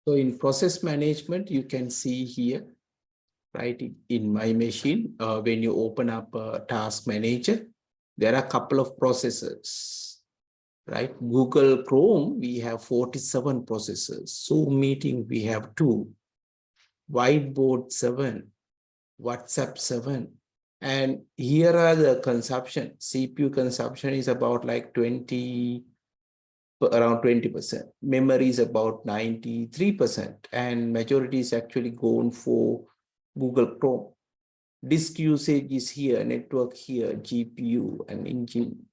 So in process management, you can see here, right, in my machine, when you open up a task manager, there are a couple of processes, right? Google Chrome, we have 47 processes. Zoom meeting, we have 2. Whiteboard 7, WhatsApp 7. And here are the consumption. CPU consumption is about like 20, around 20%. Memory is about 93%. And majority is actually gone for Google Chrome. Disk usage is here, network here, GPU and engine,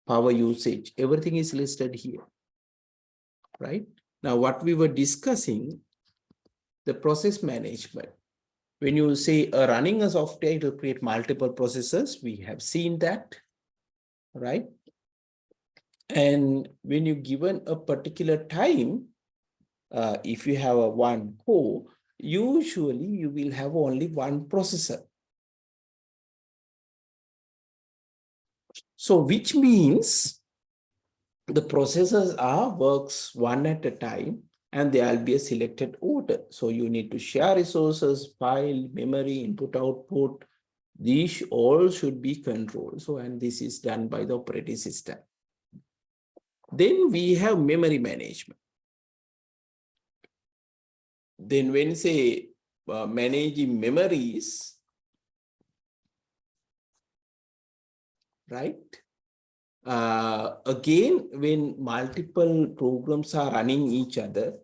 power usage. Everything is listed here, right? Now, what we were discussing, the process management. When you say running a software, it will create multiple processes. We have seen that, right? And when you given a particular time, if you have a one core, usually you will have only one processor. So which means the processors works one at a time, and there will be a selected order. So you need to share resources, file, memory, input, output. These all should be controlled. So, and this is done by the operating system. Then we have memory management. Then when say managing memories, right? Again, when multiple programs are running each other,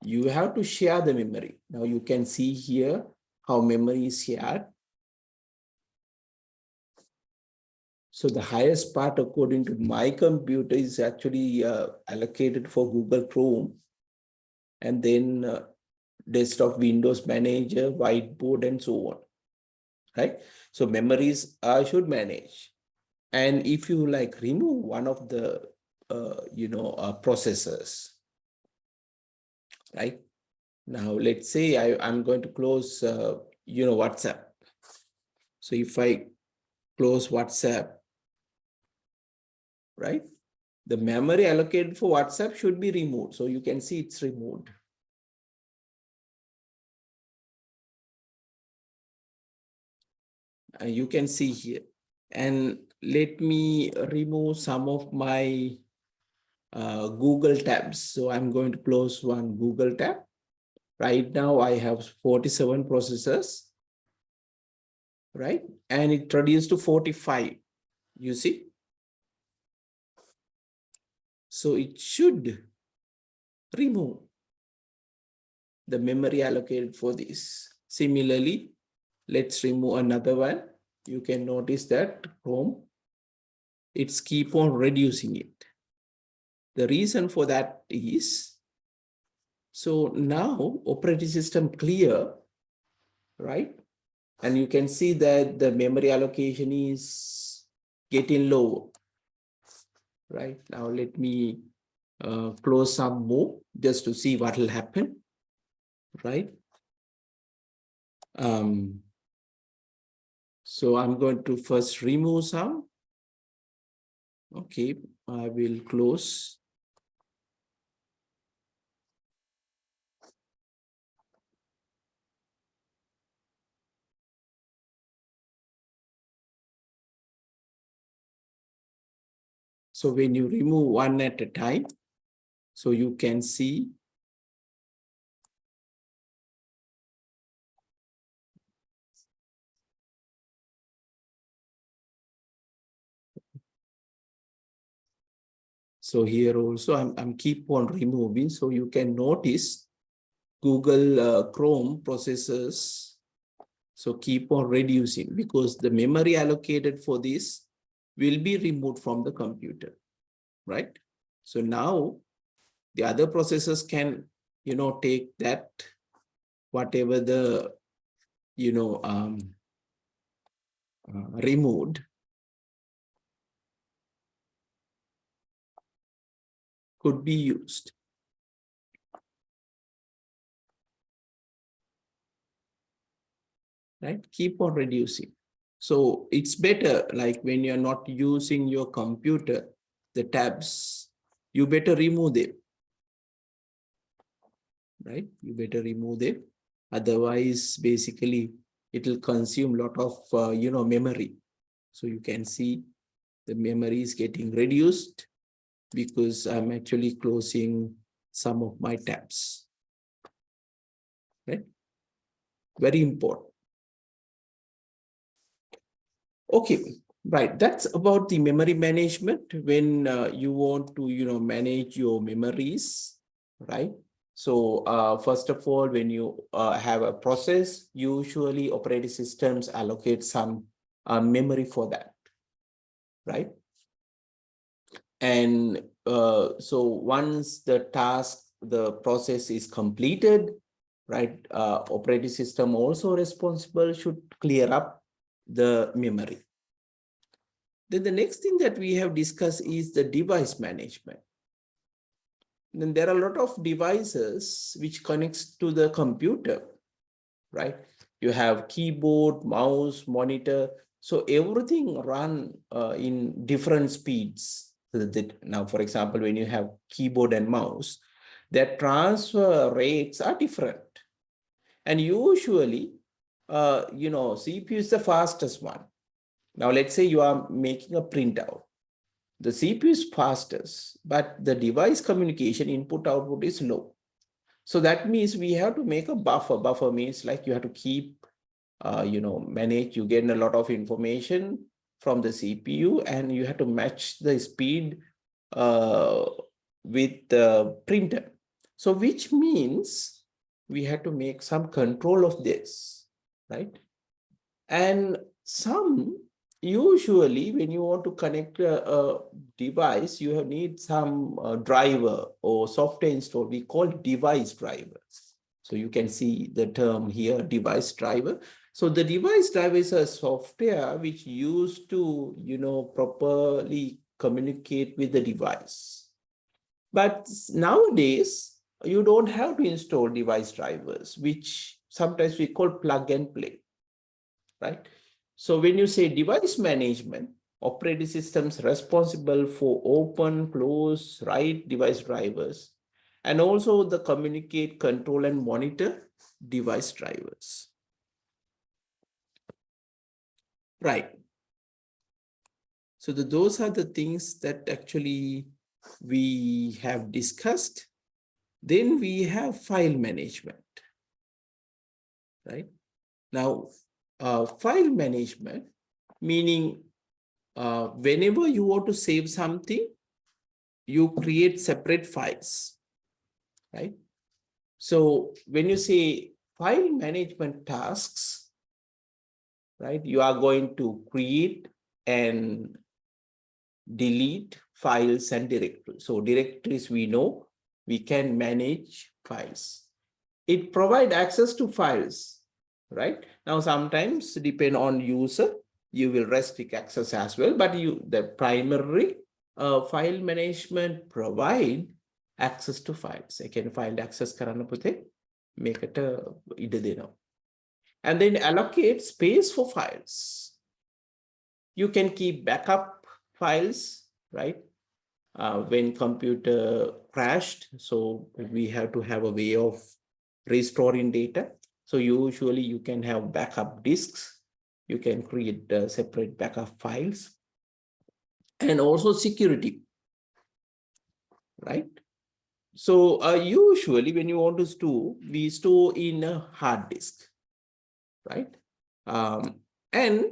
you have to share the memory. Now you can see here how memory is shared. So the highest part, according to my computer, is actually allocated for Google Chrome, and then desktop Windows Manager, Whiteboard, and so on, right? So memories should manage. And if you like remove one of the, processors, right? Now, let's say I'm going to close, WhatsApp. So if I close WhatsApp, right? The memory allocated for WhatsApp should be removed. So you can see it's removed. You can see here. And let me remove some of my Google tabs. So I'm going to close one Google tab. Right now I have 47 processors, right? And it reduced to 45, you see? So it should remove the memory allocated for this. Similarly, let's remove another one. You can notice that Chrome, it's keep on reducing it. The reason for that is, so now operating system clear, right? And you can see that the memory allocation is getting low, right? Now let me close some more just to see what will happen, right? So I'm going to first remove some. Okay, I will close. So when you remove one at a time, so you can see so here also I'm keep on removing, so you can notice Google Chrome processors, so keep on reducing because the memory allocated for this will be removed from the computer, right? So now the other processors can, take that, whatever the, removed, could be used. Right? Keep on reducing. So it's better, like when you're not using your computer, the tabs, you better remove them. right? You better remove them. Otherwise, basically, it will consume a lot of, memory. So you can see the memory is getting reduced because I'm actually closing some of my tabs, right? Very important. Okay, right. That's about the memory management when you want to, manage your memories, right? So first of all, when you have a process, usually operating systems allocate some memory for that, right? And so once the task, the process is completed, right, operating system also responsible should clear up the memory. Then the next thing that we have discussed is the device management. Then there are a lot of devices which connects to the computer, right? You have keyboard, mouse, monitor. So everything run in different speeds. Now, for example, when you have keyboard and mouse, their transfer rates are different. And usually, CPU is the fastest one. Now, let's say you are making a printout. The CPU is fastest, but the device communication input output is low. So that means we have to make a buffer. Buffer means like you have to keep, manage, you get a lot of information from the CPU and you have to match the speed with the printer. So which means we have to make some control of this, right? And some usually when you want to connect a device, you need some driver or software installed. We call device drivers. So you can see the term here, device driver. So the device driver is a software which used to, properly communicate with the device. But nowadays, you don't have to install device drivers, which sometimes we call plug and play, right? So when you say device management, operating systems responsible for open, close, write device drivers, and also the communicate, control, and monitor device drivers. Right. So those are the things that actually we have discussed. Then we have file management, right? Now, file management, meaning whenever you want to save something, you create separate files, right? So when you say file management tasks, right, you are going to create and delete files and directories. So directories, we know we can manage files. It provides access to files, right? Now, sometimes depend on user, you will restrict access as well, but the primary file management provide access to files. I can file access කරන්න පුතේ මේකට ඉඩ දෙනවා. And then allocate space for files. You can keep backup files, right? When computer crashed, so we have to have a way of restoring data. So usually you can have backup disks. You can create separate backup files. And also security, right? So usually when you want to store, we store in a hard disk, right? And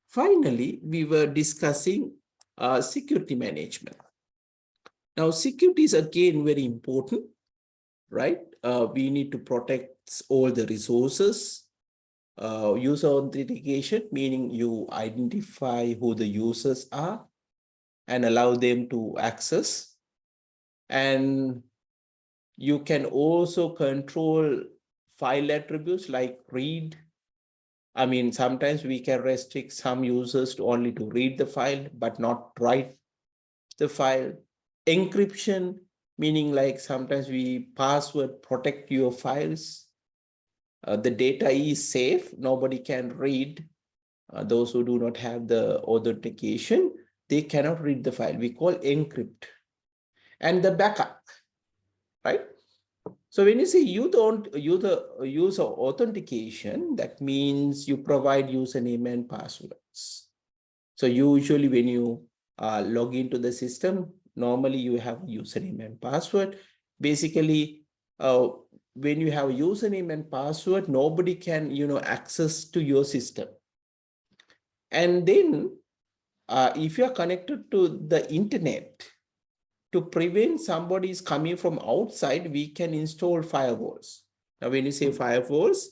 finally, we were discussing security management. Now, security is again very important, right? We need to protect all the resources. User authentication, meaning you identify who the users are and allow them to access. And you can also control file attributes like read. I mean, sometimes we can restrict some users to only to read the file, but not write the file. Encryption, meaning like sometimes we password protect your files. The data is safe, nobody can read. Those who do not have the authentication, they cannot read the file. We call encrypt. And the backup, right? So when you say you don't use authentication, that means you provide username and passwords. So usually when you log into the system, normally you have username and password. Basically, when you have username and password, nobody can, access to your system. And then if you are connected to the internet, to prevent somebody is coming from outside, we can install firewalls. Now, when you say firewalls,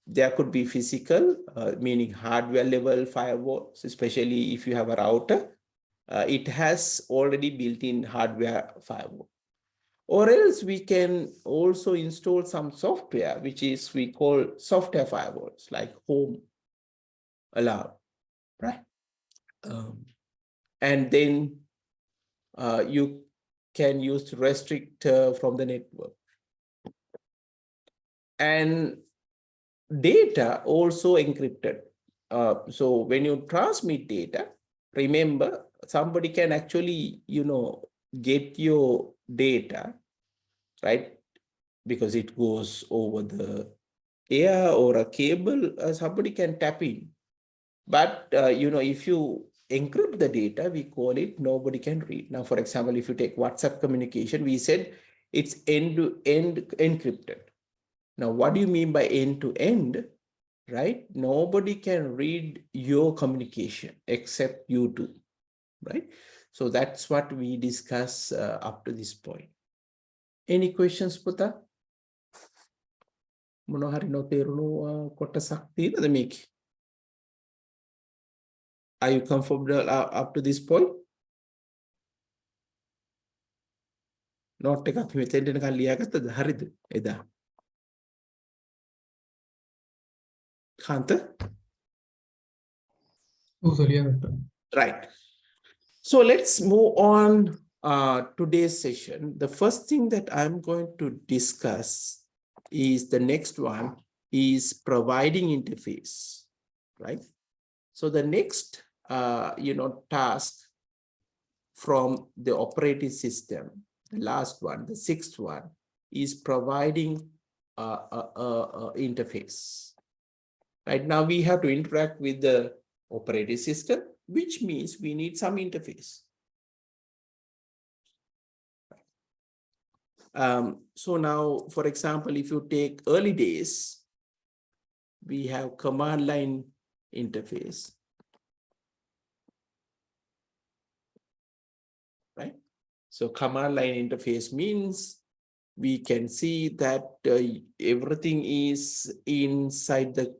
there could be physical, meaning hardware level firewalls, especially if you have a router. It has already built-in hardware firewall. Or else we can also install some software, which is we call software firewalls, like Home Alarm, right? And then you can use to restrict from the network. And data also encrypted. So when you transmit data, remember somebody can actually, get your data, right? Because it goes over the air or a cable, somebody can tap in. But, if you encrypt the data, we call it nobody can read. Now, for example, if you take WhatsApp communication, we said it's end-to-end encrypted. Now, what do you mean by end-to-end, right? Nobody can read your communication except you two, right? So that's what we discuss up to this point. Any questions, Puta? Monohari no teruno kotasak තියෙනද මේකේ? Are you comfortable up to this point? Note එකක් මෙතෙන්ට එනකන් ලියාගත්තද? හරිද? එදා. කාන්ත? Oh, sorry, yeah. Right. So let's move on today's session. The first thing that I'm going to discuss is the next one is providing interface, right? So the next, task from the operating system, the last one, the sixth one, is providing interface. Right now we have to interact with the operating system, which means we need some interface. So now, for example, if you take early days, we have command line interface, right? So command line interface means we can see that everything is inside the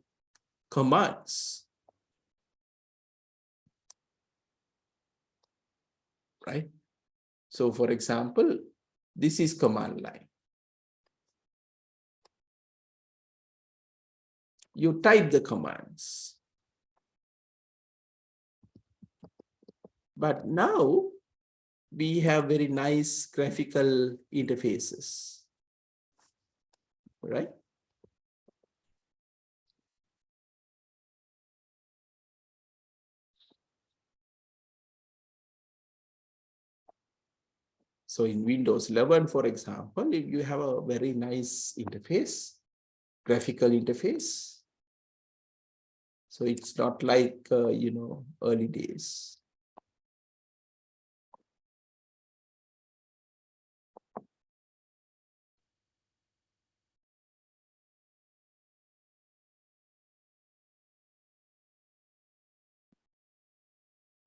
commands, right? So for example, this is command line. You type the commands. But now we have very nice graphical interfaces, right? So in Windows 11, for example, if you have a very nice interface, graphical interface, so it's not like, early days.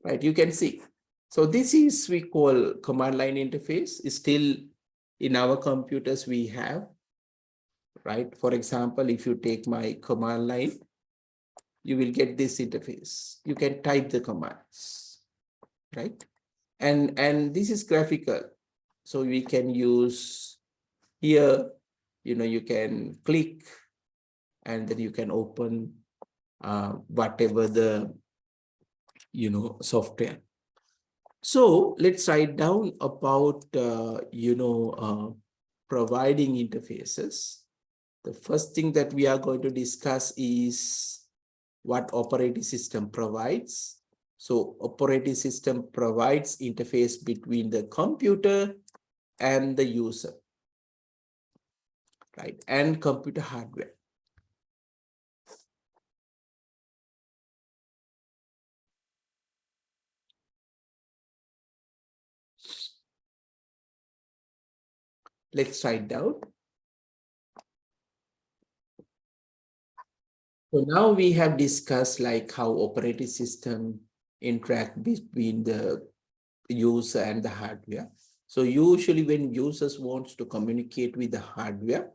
Right, you can see. So this is we call command line interface. Still in our computers we have, right? For example, if you take my command line, you will get this interface. You can type the commands, right? And this is graphical. So we can use here, you can click and then you can open whatever the, software. So let's write down about, providing interfaces. The first thing that we are going to discuss is what operating system provides. So operating system provides interface between the computer and the user. right? And computer hardware. Let's write down. So now we have discussed like how operating system interact between the user and the hardware. So usually when users wants to communicate with the hardware,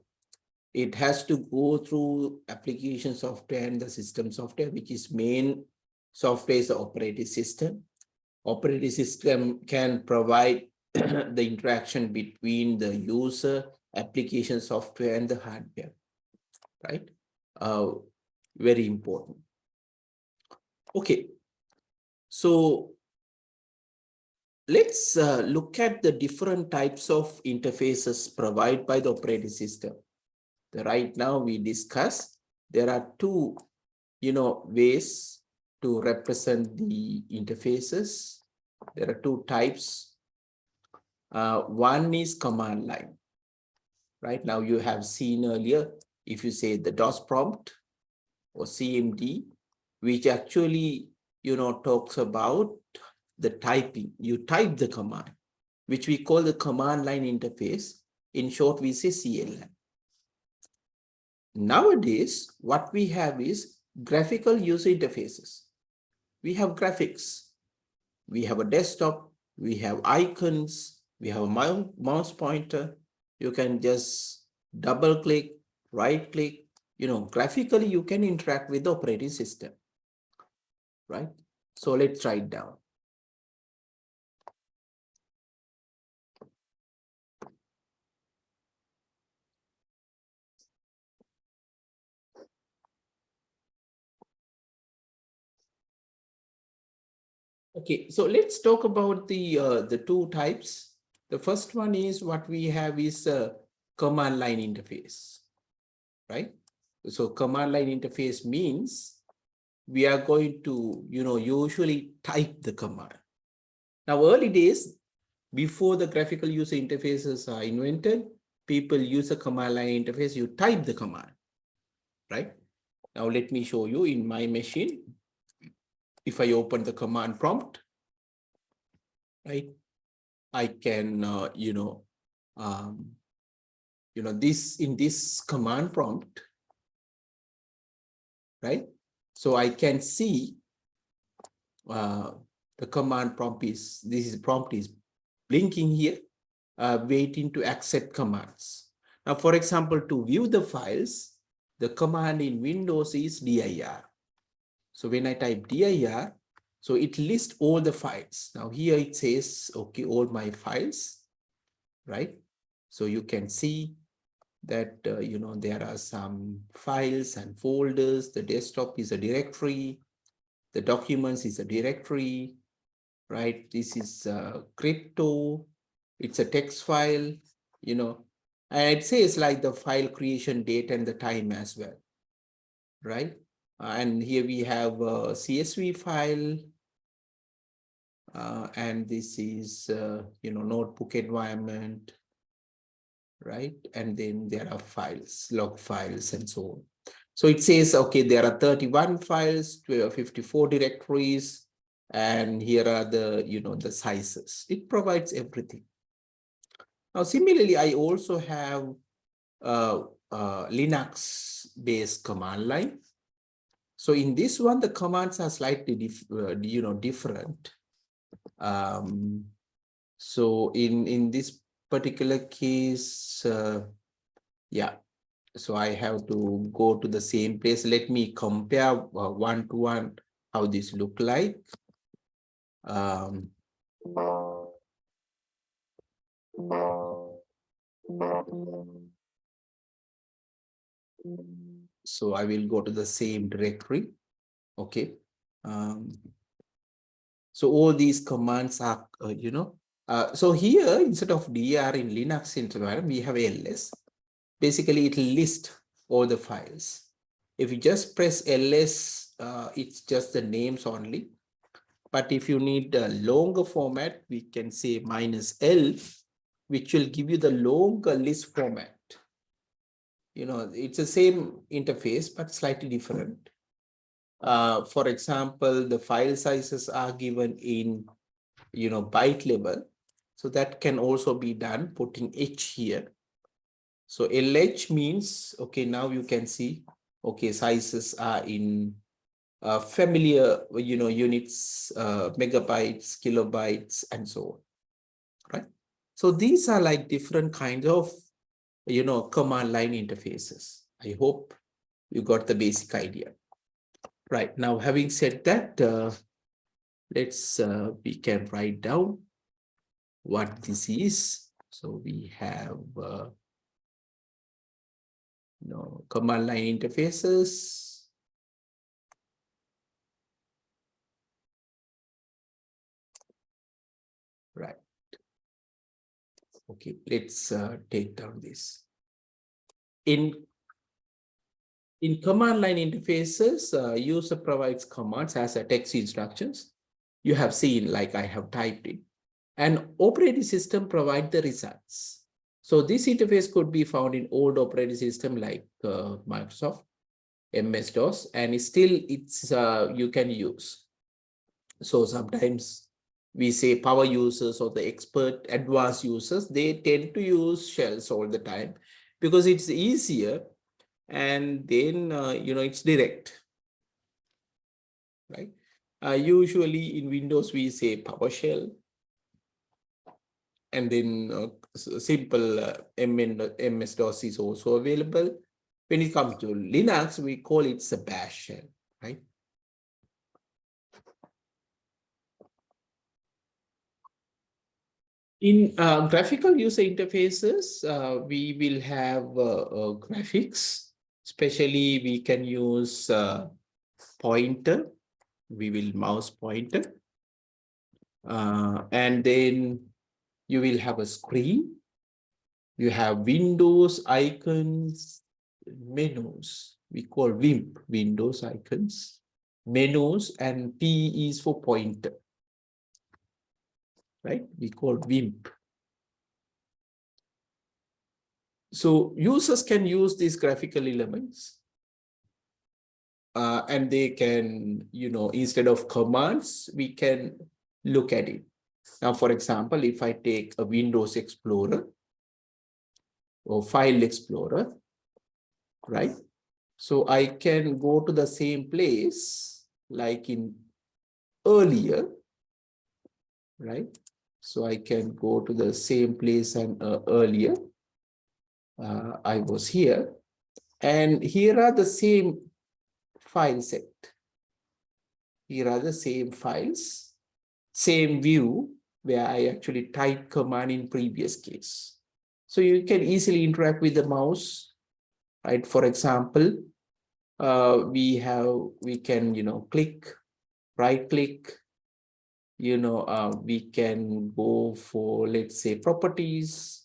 it has to go through application software and the system software, which is main software is the operating system. Operating system can provide the interaction between the user, application software, and the hardware, right? Very important. Okay, so let's look at the different types of interfaces provided by the operating system. Right now we discuss there are two, ways to represent the interfaces. There are two types. One is command line. Right now you have seen earlier, if you say the DOS prompt or CMD, which actually, talks about the typing. You type the command, which we call the command line interface. In short, we say CLI. Nowadays, what we have is graphical user interfaces. We have graphics. We have a desktop. We have icons. We have a mouse pointer. You can just double click, right click. Graphically, you can interact with the operating system, right? So let's write down. Okay, so let's talk about the two types. The first one is what we have is a command line interface, right? So command line interface means we are going to, usually type the command. Now, early days, before the graphical user interfaces are invented, people use a command line interface. You type the command, right? Now, let me show you in my machine. If I open the command prompt, right, I can, this in this command prompt, right? So I can see the command prompt is, prompt is blinking here, waiting to accept commands. Now, for example, to view the files, the command in Windows is dir. So when I type dir, so it lists all the files. Now here it says, okay, all my files, right? So you can see that, there are some files and folders. The desktop is a directory. The documents is a directory, right? This is crypto. It's a text file, and it says like the file creation date and the time as well, right? And here we have a CSV file. And this is, notebook environment, right? And then there are files, log files, and so on. So it says, okay, there are 31 files, 54 directories, and here are the, the sizes. It provides everything. Now, similarly, I also have Linux-based command line. So in this one, the commands are slightly different. So in this particular case, yeah, so I have to go to the same place. Let me compare one to one how this look like. So I will go to the same directory. Okay. So all these commands are, so here instead of dir in Linux environment, we have ls. Basically, it will list all the files. If you just press ls, it's just the names only. But if you need a longer format, we can say -l, which will give you the longer list format. it's the same interface, but slightly different. For example, the file sizes are given in, byte level. So that can also be done putting H here. So LH means, okay, now you can see, okay, sizes are in familiar, units, megabytes, kilobytes, and so on, right? So these are like different kinds of, command line interfaces. I hope you got the basic idea. Right, now having said that, we can write down what this is. So we have, command line interfaces. Right. Okay, let's take down this. In command line interfaces, user provides commands as a text instructions. You have seen, like I have typed it, and operating system provide the results. So this interface could be found in old operating system like Microsoft, MS-DOS, and still you can use. So sometimes we say power users or the expert advanced users, they tend to use shells all the time because it's easier, and then it's direct, right? Usually in Windows we say PowerShell, and then simple MS-DOS is also available. When it comes to Linux, we call it a bash shell, right? In graphical user interfaces, we will have graphics. Especially, we can use pointer. We will mouse pointer. And then you will have a screen. You have windows, icons, menus. We call WIMP, windows, icons, menus, and P is for pointer, right? We call WIMP. So users can use these graphical elements, and they can, instead of commands, we can look at it. Now, for example, if I take a Windows Explorer or File Explorer, right? So I can go to the same place like in earlier, right? So I can go to the same place and earlier. I was here, and here are the same file set. Here are the same files, same view where I actually typed command in previous case. So you can easily interact with the mouse, right? For example, we can, click, right click, we can go for, let's say, properties,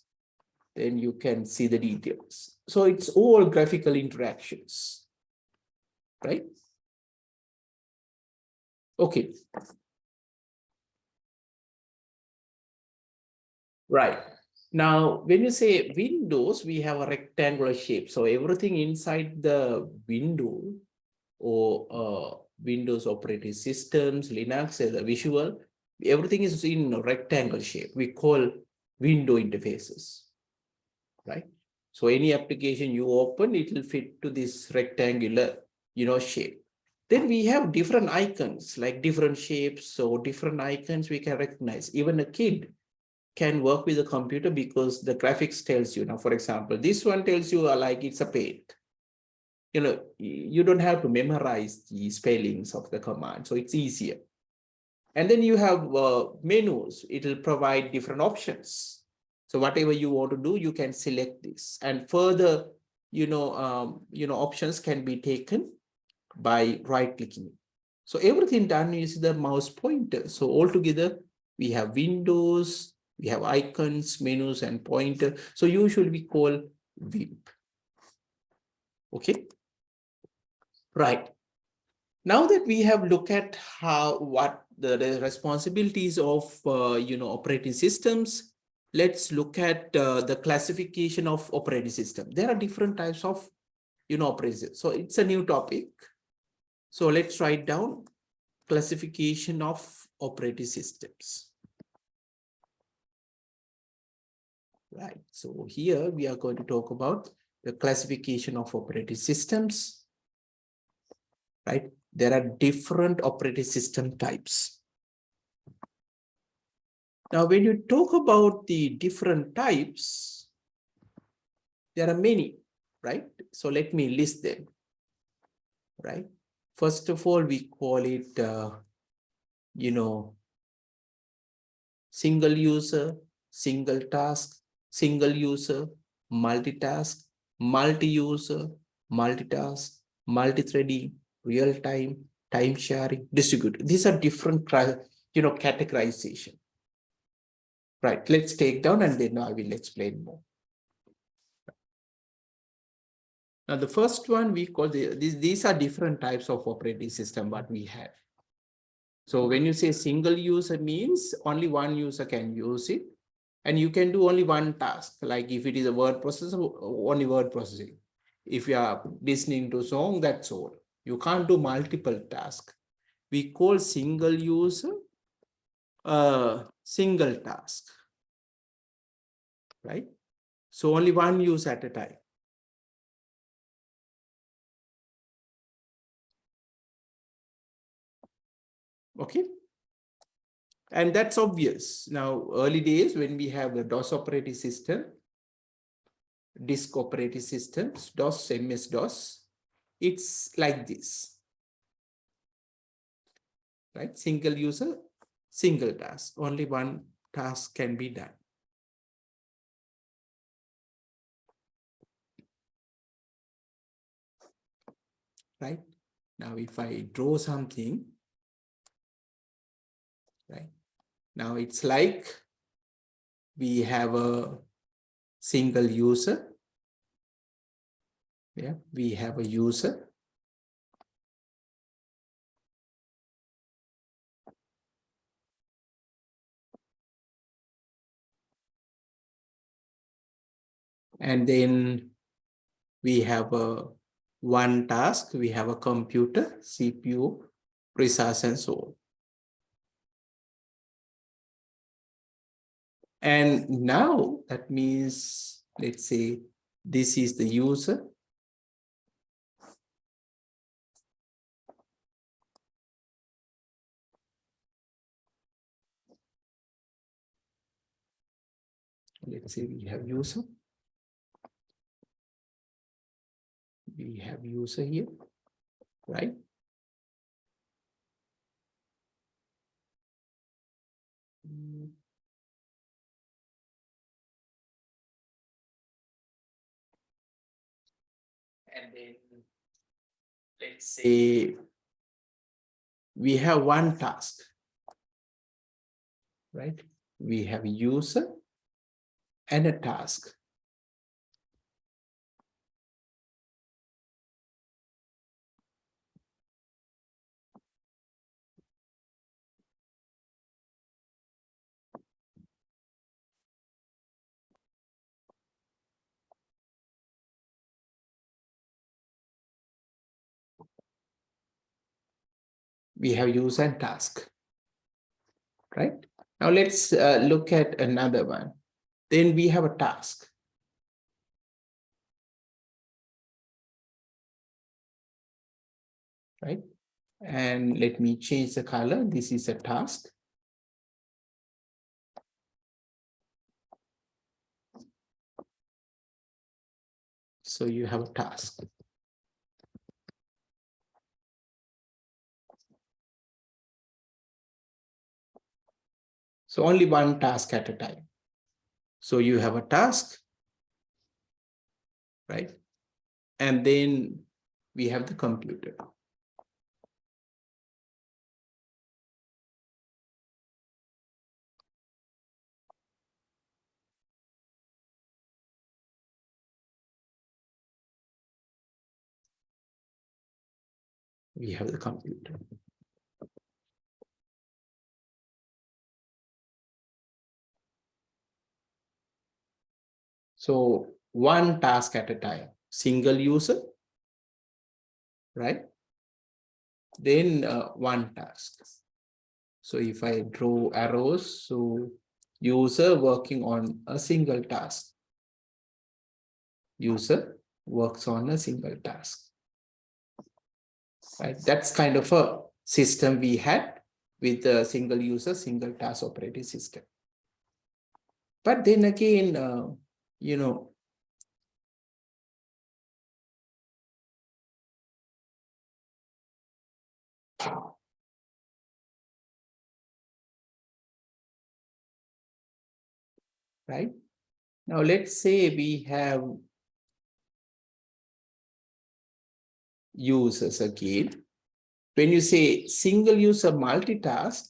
then you can see the details. So it's all graphical interactions, right? Okay. Right. Now, when you say Windows, we have a rectangular shape. So everything inside the window or Windows operating systems, Linux, as a visual, everything is in a rectangle shape. We call window interfaces, right? So any application you open, it will fit to this rectangular, shape. Then we have different icons, like different shapes. So different icons we can recognize. Even a kid can work with the computer because the graphics tells you. Now, for example, this one tells you like it's a paint. You don't have to memorize the spellings of the command, so it's easier. And then you have menus. It will provide different options. So whatever you want to do, you can select this. And further, options can be taken by right-clicking. So everything done is the mouse pointer. So altogether, we have windows, we have icons, menus, and pointer. So usually we call WIMP. Okay. Right. Now that we have looked at what the responsibilities of operating systems, let's look at the classification of operating system. There are different types of, operating system. So it's a new topic. So let's write down classification of operating systems. Right. So here we are going to talk about the classification of operating systems. Right. There are different operating system types. Now, when you talk about the different types, there are many, right? So let me list them, right? First of all, we call it, single user, single task, single user, multitask, multi-user, multitask, multi-threading, real-time, time sharing, distributed. These are different, categorization. Right, let's take down and then I will explain more. Now, the first one we call these are different types of operating system what we have. So when you say single user means only one user can use it and you can do only one task. Like if it is a word processor, only word processing. If you are listening to song, that's all. You can't do multiple tasks. We call single user single task, right? So only one use at a time. Okay. And that's obvious. Now, early days when we have the DOS operating system, disk operating systems, DOS, MS-DOS, it's like this, right? Single user, single task. Only one task can be done. Right? Now, if I draw something, right? Now, it's like we have a single user. Yeah, we have a user. And then we have a one task, we have a computer, CPU, resource, and so on. And now that means, let's say, this is the user. Let's say we have user. We have user here, right? And then let's say we have one task, right? We have a user and a task. We have user and task, right? Now let's look at another one. Then we have a task. Right? And let me change the color. This is a task. So you have a task. So only one task at a time. So you have a task, right? And then we have the computer. We have the computer. So one task at a time, single user, right? Then one task. So if I draw arrows, so user working on a single task. User works on a single task. Right? That's kind of a system we had with the single user, single task operating system. But then again, you know, right? Now let's say we have users again. When you say single user multitask,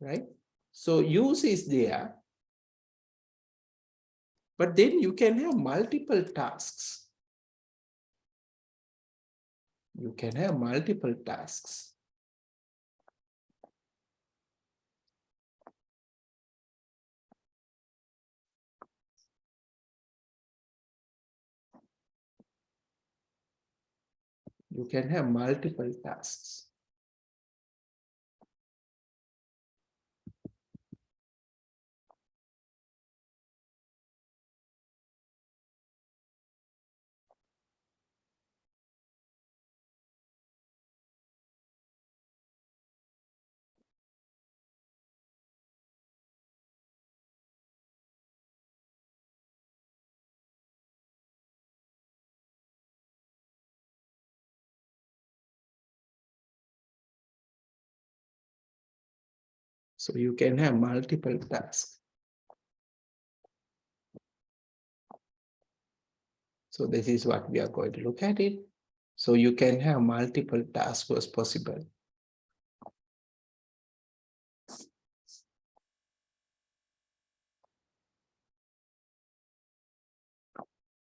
right? So use is there, but then you can have multiple tasks. You can have multiple tasks. You can have multiple tasks. So you can have multiple tasks. So this is what we are going to look at it. So you can have multiple tasks as possible.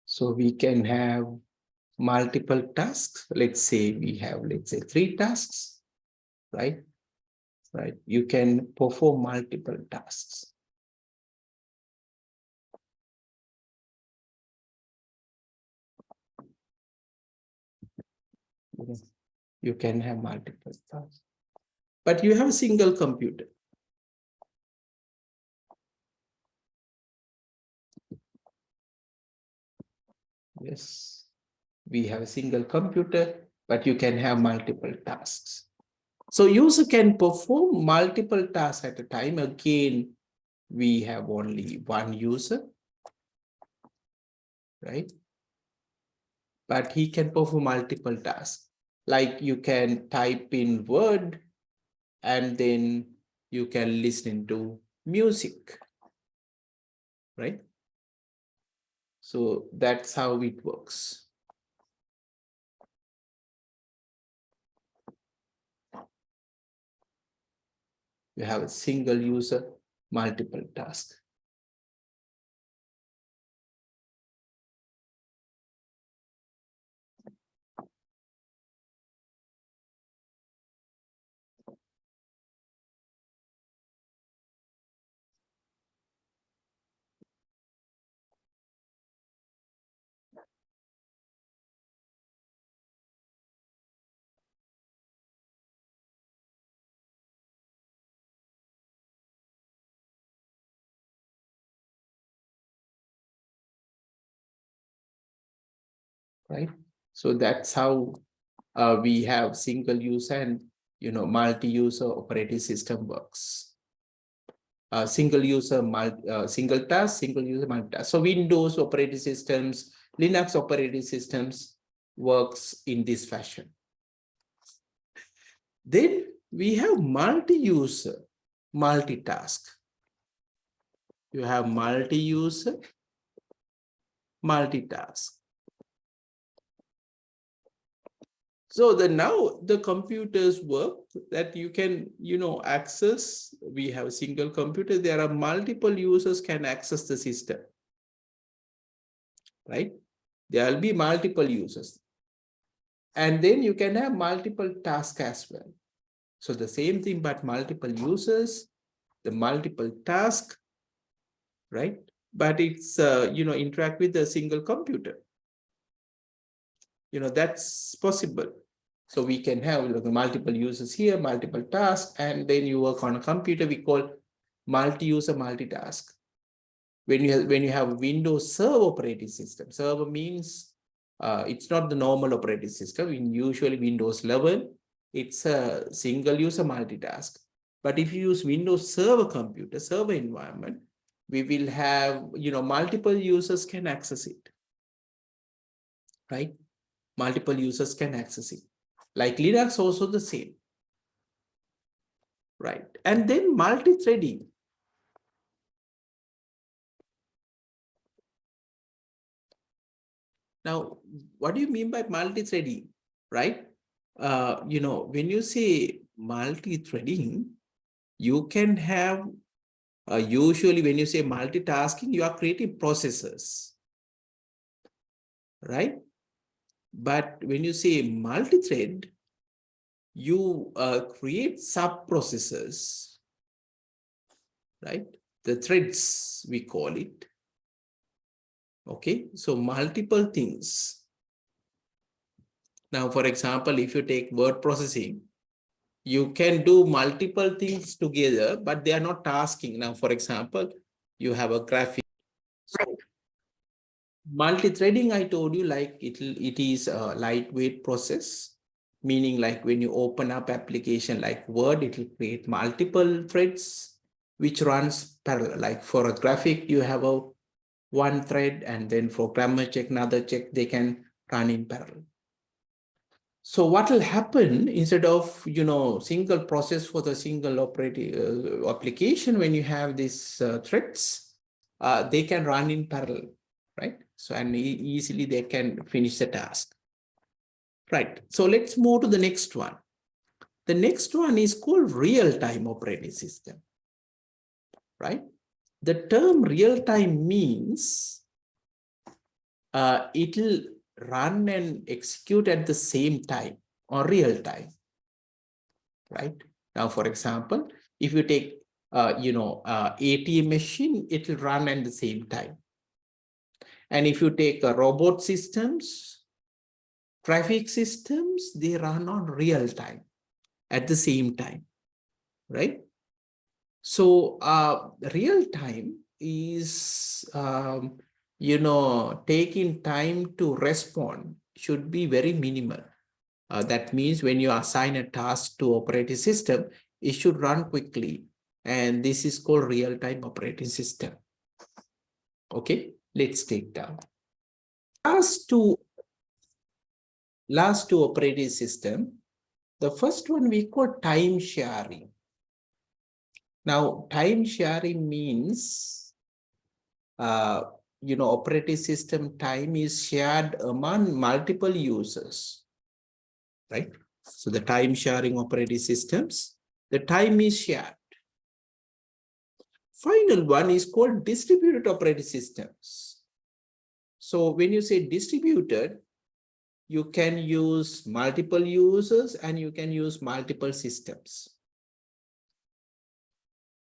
So we can have multiple tasks. Let's say we have, let's say 3 tasks, right? Right. You can perform multiple tasks. You can have multiple tasks. But you have a single computer. Yes. We have a single computer, but you can have multiple tasks. So user can perform multiple tasks at a time. Again, we have only one user, right? But he can perform multiple tasks. Like you can type in Word and then you can listen to music, right? So that's how it works. You have a single user, multiple tasks. Right? So that's how we have single user and multi-user operating system works. Single user, single task, single user, multitask. So Windows operating systems, Linux operating systems works in this fashion. Then we have multi-user, multitask. You have multi-user, multitask. So now the computers work that you can, access. We have a single computer. There are multiple users can access the system, right? There will be multiple users. And then you can have multiple tasks as well. So the same thing, but multiple users, the multiple task, right? But it's, interact with a single computer. That's possible. So we can have multiple users here, multiple tasks, and then you work on a computer. We call multi-user multitask. When you have Windows Server operating system, server means it's not the normal operating system. In usually Windows 11, it's a single user multitask. But if you use Windows Server computer, server environment, we will have, multiple users can access it, right? Multiple users can access it. Like Linux, also the same, right? And then multi-threading. Now, what do you mean by multi-threading, right? When you say multi-threading, you can have, usually when you say multitasking, you are creating processes, right? But when you say multi-thread, you create sub-processes, right? The threads, we call it. Okay, so multiple things. Now, for example, if you take word processing, you can do multiple things together, but they are not tasking. Now, for example, you have a graphic. So multi-threading, I told you, like it is a lightweight process, meaning like when you open up application like Word, it will create multiple threads which runs parallel. Like for a graphic, you have a one thread, and then for grammar check, another check, they can run in parallel. So what will happen instead of, single process for the single operating application, when you have these threads, they can run in parallel, right? So, and easily they can finish the task. Right. So let's move to the next one. The next one is called real-time operating system, right? The term real-time means it will run and execute at the same time or real time, right? Now, for example, if you take, ATM machine, it will run at the same time. And if you take robot systems, traffic systems, they run on real time at the same time, right? So real time is, taking time to respond should be very minimal. That means when you assign a task to operating system, it should run quickly. And this is called real-time operating system. Okay, let's take down. Last two operating system. The first one we call time sharing. Now, time sharing means, operating system time is shared among multiple users, right? So the time sharing operating systems, the time is shared. Final one is called distributed operating systems. So when you say distributed, you can use multiple users and you can use multiple systems.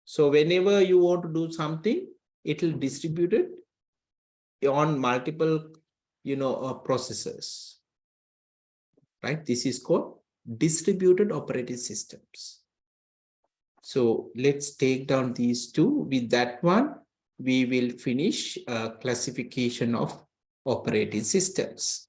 So whenever you want to do something, it will distribute it on multiple, processors, right? This is called distributed operating systems. So let's take down these two. With that one, we will finish classification of operating systems.